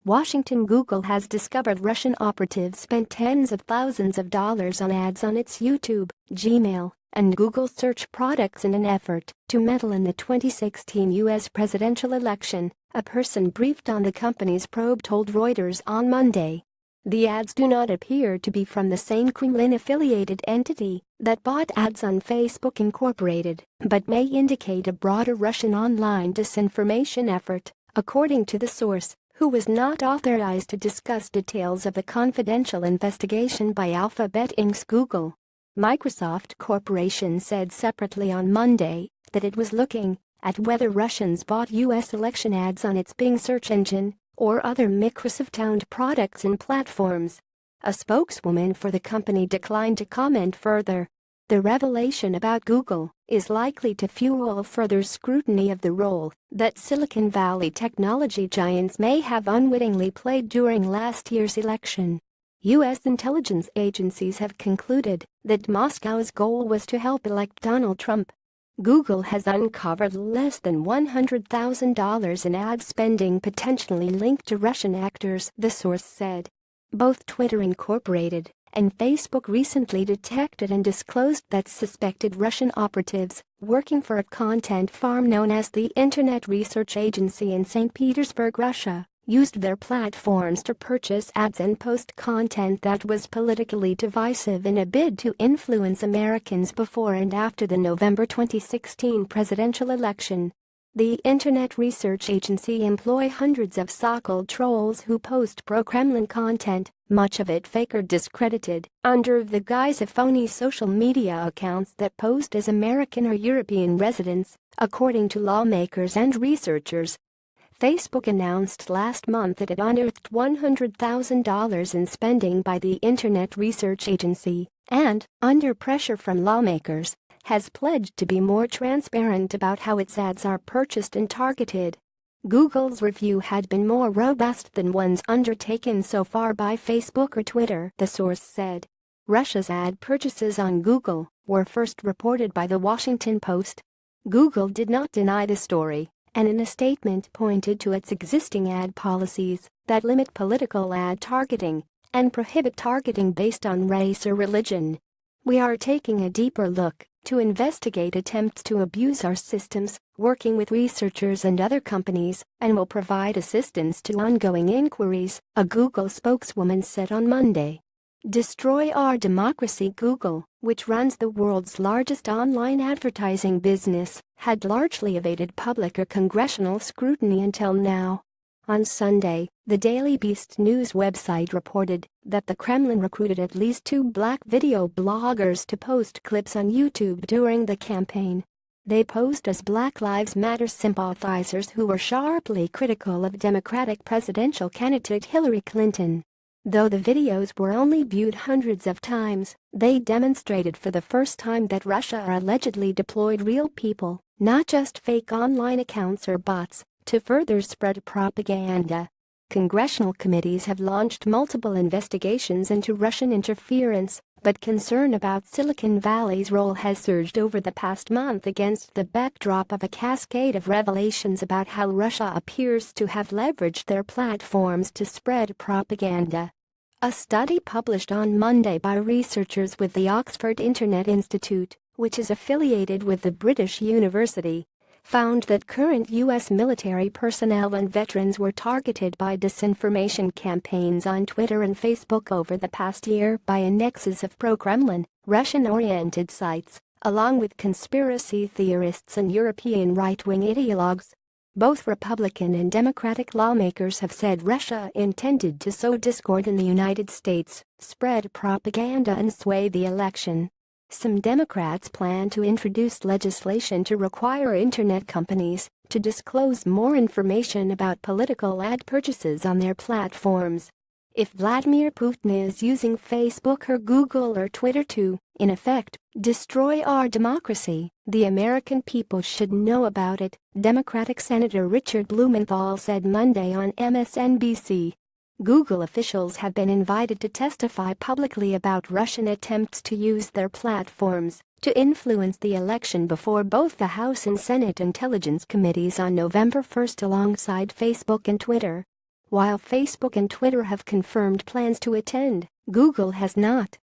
Washington. Google has discovered Russian operatives spent tens of thousands of dollars on ads on its YouTube, Gmail, and Google search products in an effort to meddle in the 2016 U.S. presidential election, a person briefed on the company's probe told Reuters on Monday. The ads do not appear to be from the same Kremlin-affiliated entity that bought ads on Facebook Incorporated, but may indicate a broader Russian online disinformation effort, according to the source, who was not authorized to discuss details of the confidential investigation by Alphabet Inc.'s Google. Microsoft Corporation said separately on Monday that it was looking at whether Russians bought U.S. election ads on its Bing search engine or other Microsoft-owned products and platforms. A spokeswoman for the company declined to comment further. The revelation about Google is likely to fuel further scrutiny of the role that Silicon Valley technology giants may have unwittingly played during last year's election. U.S. intelligence agencies have concluded that Moscow's goal was to help elect Donald Trump. Google has uncovered less than $100,000 in ad spending potentially linked to Russian actors, the source said. Both Twitter Incorporated and Facebook recently detected and disclosed that suspected Russian operatives working for a content farm known as the Internet Research Agency in St. Petersburg, Russia, used their platforms to purchase ads and post content that was politically divisive in a bid to influence Americans before and after the November 2016 presidential election. The Internet Research Agency employ hundreds of so-called trolls who post pro-Kremlin content, much of it fake or discredited, under the guise of phony social media accounts that posed as American or European residents, according to lawmakers and researchers. Facebook announced last month that it unearthed $100,000 in spending by the Internet Research Agency and, under pressure from lawmakers, has pledged to be more transparent about how its ads are purchased and targeted. Google's review had been more robust than ones undertaken so far by Facebook or Twitter, the source said. Russia's ad purchases on Google were first reported by The Washington Post. Google did not deny the story, and in a statement pointed to its existing ad policies that limit political ad targeting and prohibit targeting based on race or religion. We are taking a deeper look to investigate attempts to abuse our systems, working with researchers and other companies, and will provide assistance to ongoing inquiries, a Google spokeswoman said on Monday. Destroy Our Democracy. Google, which runs the world's largest online advertising business, had largely evaded public or congressional scrutiny until now. On Sunday, the Daily Beast news website reported that the Kremlin recruited at least 2 black video bloggers to post clips on YouTube during the campaign. They posed as Black Lives Matter sympathizers who were sharply critical of Democratic presidential candidate Hillary Clinton. Though the videos were only viewed hundreds of times, they demonstrated for the first time that Russia allegedly deployed real people, not just fake online accounts or bots, to further spread propaganda. Congressional committees have launched multiple investigations into Russian interference, but concern about Silicon Valley's role has surged over the past month against the backdrop of a cascade of revelations about how Russia appears to have leveraged their platforms to spread propaganda. A study published on Monday by researchers with the Oxford Internet Institute, which is affiliated with the British University, found that current U.S. military personnel and veterans were targeted by disinformation campaigns on Twitter and Facebook over the past year by a nexus of pro-Kremlin, Russian-oriented sites, along with conspiracy theorists and European right-wing ideologues. Both Republican and Democratic lawmakers have said Russia intended to sow discord in the United States, spread propaganda and sway the election. Some Democrats plan to introduce legislation to require Internet companies to disclose more information about political ad purchases on their platforms. If Vladimir Putin is using Facebook or Google or Twitter to, in effect, destroy our democracy, the American people should know about it, Democratic Senator Richard Blumenthal said Monday on MSNBC. Google officials have been invited to testify publicly about Russian attempts to use their platforms to influence the election before both the House and Senate Intelligence Committees on November 1 alongside Facebook and Twitter. While Facebook and Twitter have confirmed plans to attend, Google has not.